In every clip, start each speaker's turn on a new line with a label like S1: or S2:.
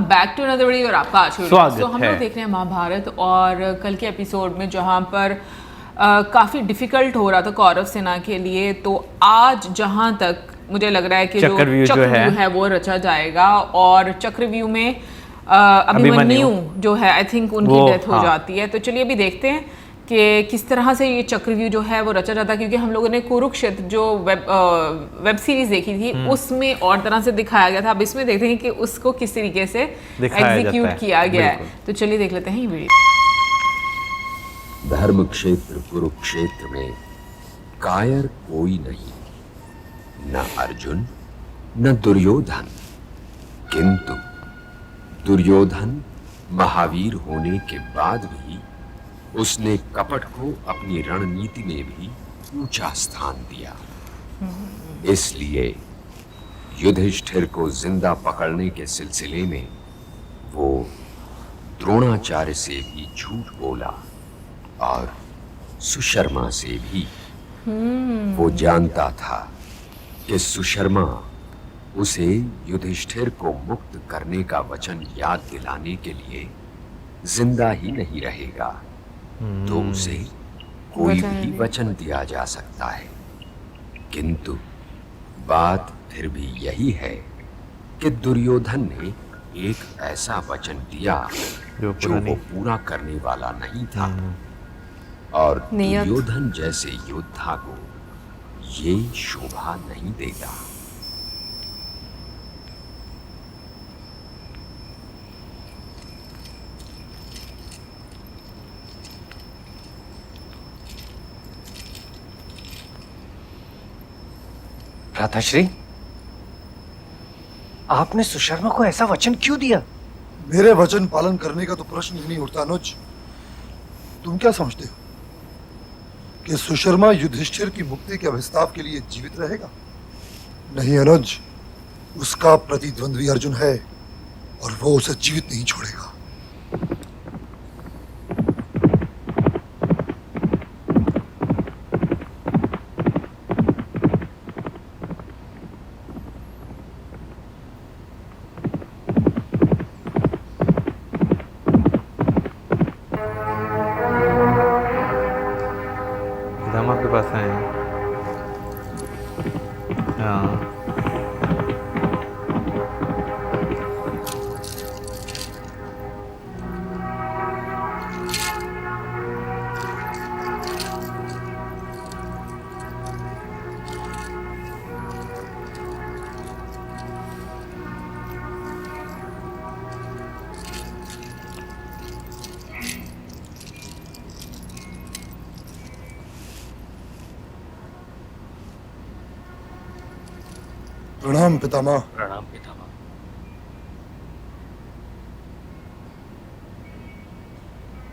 S1: Welcome back to another video और आपका आज
S2: स्वागत
S1: तो हम लोग
S2: है।
S1: देख रहे हैं महाभारत और कल के एपिसोड में जहाँ पर काफ़ी डिफिकल्ट हो रहा था कौरव सेना के लिए, तो आज जहाँ तक मुझे लग रहा है कि जो चक्रव्यूह है वो रचा जाएगा और चक्रव्यूह में अभिमन्यु जो है आई थिंक उनकी डेथ हो जाती है। तो चलिए अभी देखते हैं कि किस तरह से ये चक्रव्यूह जो है वो रचा जाता है, क्योंकि हम लोगों ने कुरुक्षेत्र जो वेब सीरीज देखी थी उसमें और तरह से दिखाया गया था। अब इसमें देखते हैं कि उसको किस तरीके से एग्जीक्यूट किया गया है। तो चलिए देख लेते हैं ये वीडियो।
S3: धर्म क्षेत्र कुरुक्षेत्र में कायर कोई नहीं, न अर्जुन न दुर्योधन, किंतु दुर्योधन महावीर होने के बाद भी उसने कपट को अपनी रणनीति में भी ऊंचा स्थान दिया। इसलिए युधिष्ठिर को जिंदा पकड़ने के सिलसिले में वो द्रोणाचार्य से भी झूठ बोला और सुशर्मा से भी। वो जानता था कि सुशर्मा उसे युधिष्ठिर को मुक्त करने का वचन याद दिलाने के लिए जिंदा ही नहीं रहेगा, तो उसे कोई भी वचन दिया जा सकता है। किंतु बात फिर भी यही है कि दुर्योधन ने एक ऐसा वचन दिया जो वो पूरा करने वाला नहीं था, और दुर्योधन जैसे योद्धा को ये शोभा नहीं देता।
S4: भ्राताश्री, आपने सुशर्मा को ऐसा वचन क्यों दिया?
S5: मेरे वचन पालन करने का तो प्रश्न ही नहीं उठता अनुज। तुम क्या समझते हो कि सुशर्मा युधिष्ठिर की मुक्ति के अभिस्ताव के लिए जीवित रहेगा? नहीं अनुज, उसका प्रतिद्वंद्वी अर्जुन है और वो उसे जीवित नहीं छोड़ेगा।
S2: आपके पास आए हैं। हाँ,
S5: प्रणाम पितामह।
S4: प्रणाम पितामह।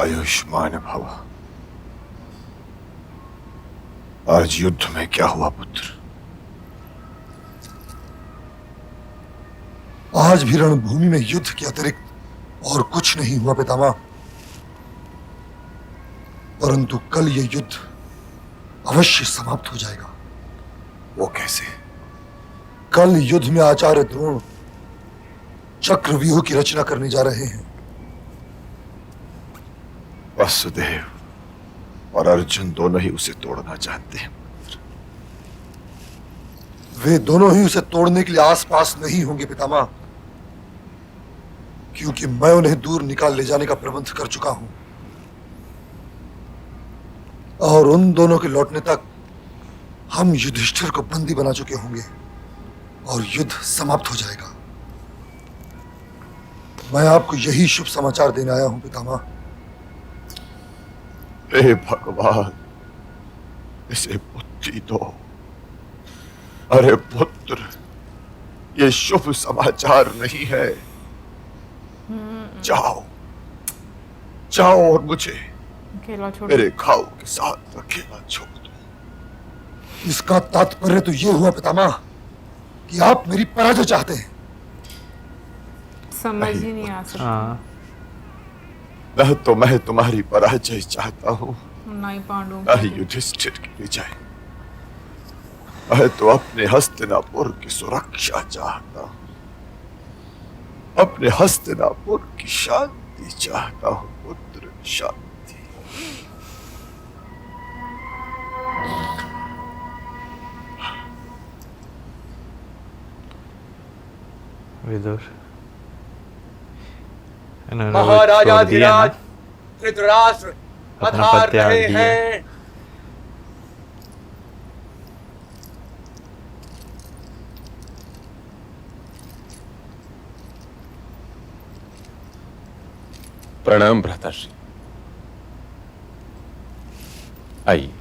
S5: आयुष्मान भव। आज युद्ध में क्या हुआ पुत्र? आज भी रणभूमि में युद्ध के अतिरिक्त और कुछ नहीं हुआ पितामह, परंतु कल यह युद्ध अवश्य समाप्त हो जाएगा। वो कैसे? कल युद्ध में आचार्य द्रोण चक्रव्यूह की रचना करने जा रहे हैं। वसुदेव और अर्जुन दोनों ही उसे तोड़ना चाहते हैं। वे दोनों ही उसे तोड़ने के लिए आसपास नहीं होंगे पितामह, क्योंकि मैं उन्हें दूर निकाल ले जाने का प्रबंध कर चुका हूं, और उन दोनों के लौटने तक हम युधिष्ठिर को बंदी बना चुके होंगे और युद्ध समाप्त हो जाएगा। मैं आपको यही शुभ समाचार देने आया हूं पितामह।
S6: हे भगवान, इसे बुद्धि दो। अरे पुत्र, ये शुभ समाचार नहीं है। जाओ जाओ और मुझे मेरे घाव के साथ अकेला छोड़ दो।
S5: इसका तात्पर्य तो ये हुआ पितामह कि आप मेरी पराजय चाहते हैं।
S1: समझ ही नहीं आ सकता।
S6: न तो मैं तुम्हारी पराजय चाहता हूँ,
S1: नहीं पांडु
S6: न ही युधिष्ठिर की विजय। मैं तो अपने हस्तिनापुर की सुरक्षा चाहता हूँ। अपने हस्तिनापुर की शांति चाहता हूं पुत्र, शांति।
S2: विदुर इन्होंने वो छोड़ दिया ना,
S7: महाराजाधिराज धृतराष्ट्र
S2: अपना
S7: पधार
S2: पद त्याग
S7: रहे
S2: दिया।
S7: हैं।
S8: प्रणाम भ्राताश्री, आइए।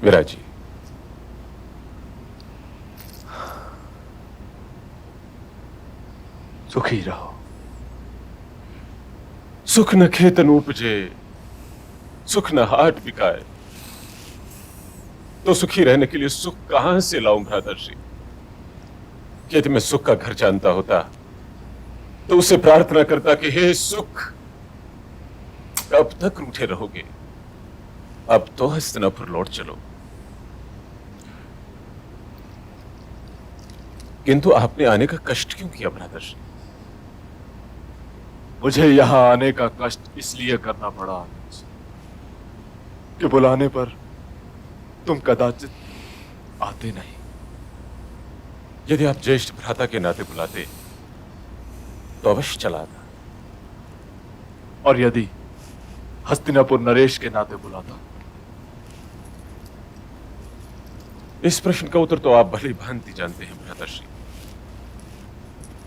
S8: विराजी,
S6: सुखी रहो। सुख न खेतन उपजे, सुख न हाट बिकाए, तो सुखी रहने के लिए सुख कहां से लाऊं भ्राताश्री? यदि मैं सुख का घर जानता होता तो उसे प्रार्थना करता कि हे सुख, कब तक रूठे रहोगे, अब तो हस्तिनापुर लौट चलो। किंतु आपने आने का कष्ट क्यों किया भ्राताश्री?
S9: मुझे यहां आने का कष्ट इसलिए करना पड़ा कि बुलाने पर तुम कदाचित आते नहीं।
S6: यदि आप ज्येष्ठ भ्राता के नाते बुलाते तो अवश्य चला आता।
S9: और यदि हस्तिनापुर नरेश के नाते बुलाता?
S6: इस प्रश्न का उत्तर तो आप भली भांति जानते हैं भ्राताश्री।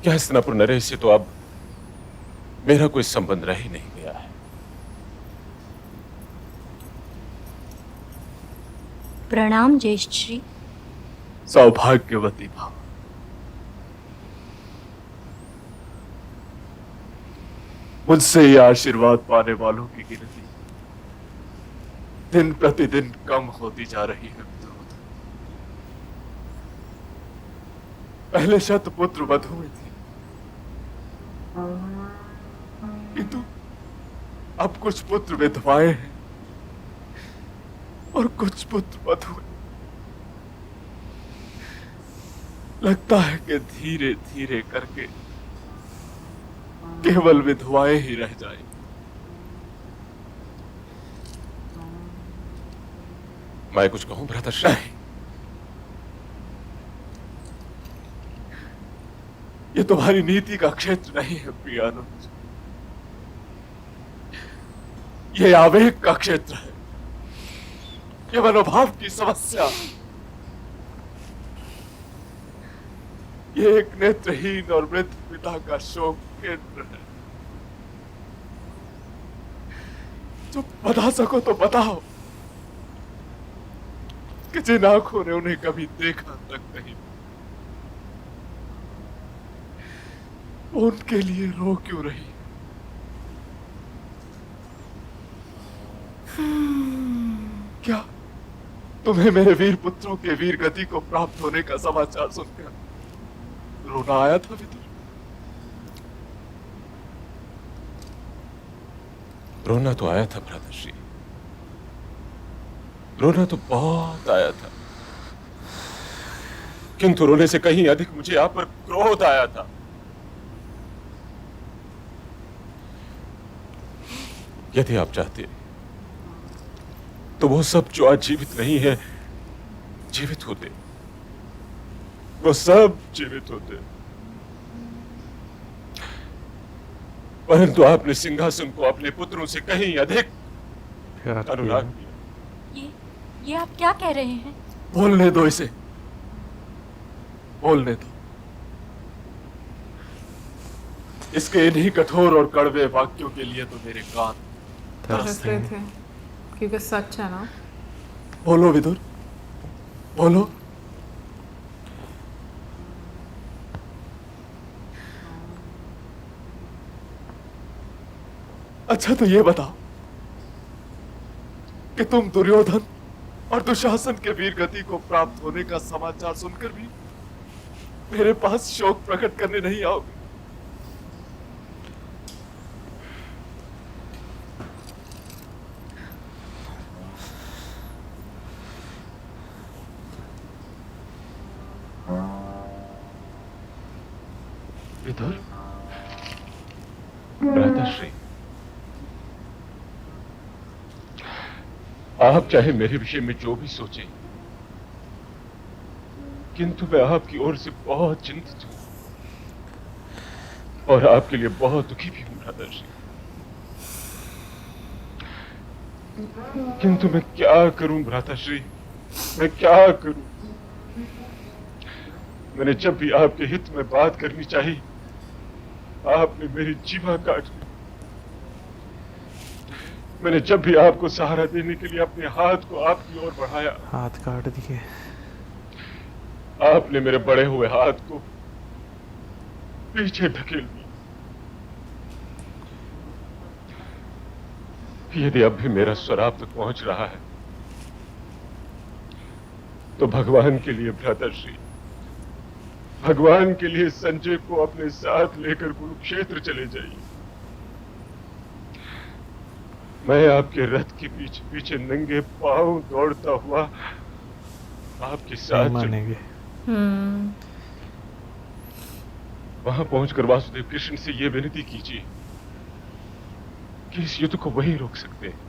S6: क्या हस्तिनापुर नरेश से तो अब मेरा कोई संबंध रह ही नहीं गया है।
S10: प्रणाम ज्येष्ठ श्री।
S9: सौभाग्यवती भाव। मुझसे ये आशीर्वाद पाने वालों की गिनती दिन प्रतिदिन कम होती जा रही है। पहले शतपुत्र वधू में थी, किंतु अब कुछ पुत्र विधवाएं हैं और कुछ पुत्र वधू हैं। लगता है कि धीरे धीरे करके केवल विधवाएं ही रह जाएं।
S6: मैं कुछ कहूं भ्राताश्री?
S9: नहीं, ये तुम्हारी नीति का क्षेत्र नहीं है प्रियानुज, ये आवेग का क्षेत्र है, ये मनोभाव की समस्या, ये एक नेत्रहीन और मृत पिता का शोक केंद्र है। जो बता सको तो बताओ कि जिन आंखों ने उन्हें कभी देखा तक नहीं, उनके लिए रो क्यों रही? क्या तुम्हें मेरे वीर पुत्रों के वीर गति को प्राप्त होने का समाचार सुनकर रोना आया था विदुर?
S6: रोना तो आया था भ्राताश्री, रोना तो बहुत आया था, किंतु रोने से कहीं अधिक मुझे आप पर क्रोध आया था। यदि आप चाहते तो वो सब जो आज जीवित नहीं है जीवित होते, वो सब जीवित होते, परंतु आपने सिंहासन को अपने पुत्रों से कहीं अधिक अनुराग किया।
S10: ये आप क्या कह रहे हैं?
S9: बोलने दो इसे, बोलने दो। इसके इन्हीं कठोर और कड़वे वाक्यों के लिए तो मेरे कान
S1: तरस रहे थे, क्योंकि सच है ना।
S9: बोलो विदुर, बोलो। अच्छा तो ये बताओ कि तुम दुर्योधन और दुशासन के वीर गति को प्राप्त होने का समाचार सुनकर भी मेरे पास शोक प्रकट करने नहीं आओगे?
S6: विदुर, भ्राताश्री, आप चाहे मेरे विषय में जो भी सोचें, किंतु मैं आपकी ओर से बहुत चिंतित हूं और आपके लिए बहुत दुखी भी हूं भ्राताश्री। किंतु मैं क्या करूं भ्राताश्री, मैं क्या करूं? मैंने जब भी आपके हित में बात करनी चाहिए, आपने मेरी जीवा काट ली। मैंने जब भी आपको सहारा देने के लिए अपने हाथ को आपकी ओर बढ़ाया,
S2: हाथ काट दिए।
S6: आपने मेरे बढ़े हुए हाथ को पीछे धकेल दिया। यदि अब भी मेरा स्वर आप तक पहुंच रहा है, तो भगवान के लिए भ्राताश्री, भगवान के लिए संजय को अपने साथ लेकर कुरुक्षेत्र चले जाइए। मैं आपके रथ के पीछे पीछे नंगे पांव दौड़ता हुआ आपके साथ
S2: मानेंगे।
S6: वहां पहुंचकर वासुदेव कृष्ण से यह विनती कीजिए कि इस युद्ध को वही रोक सकते हैं।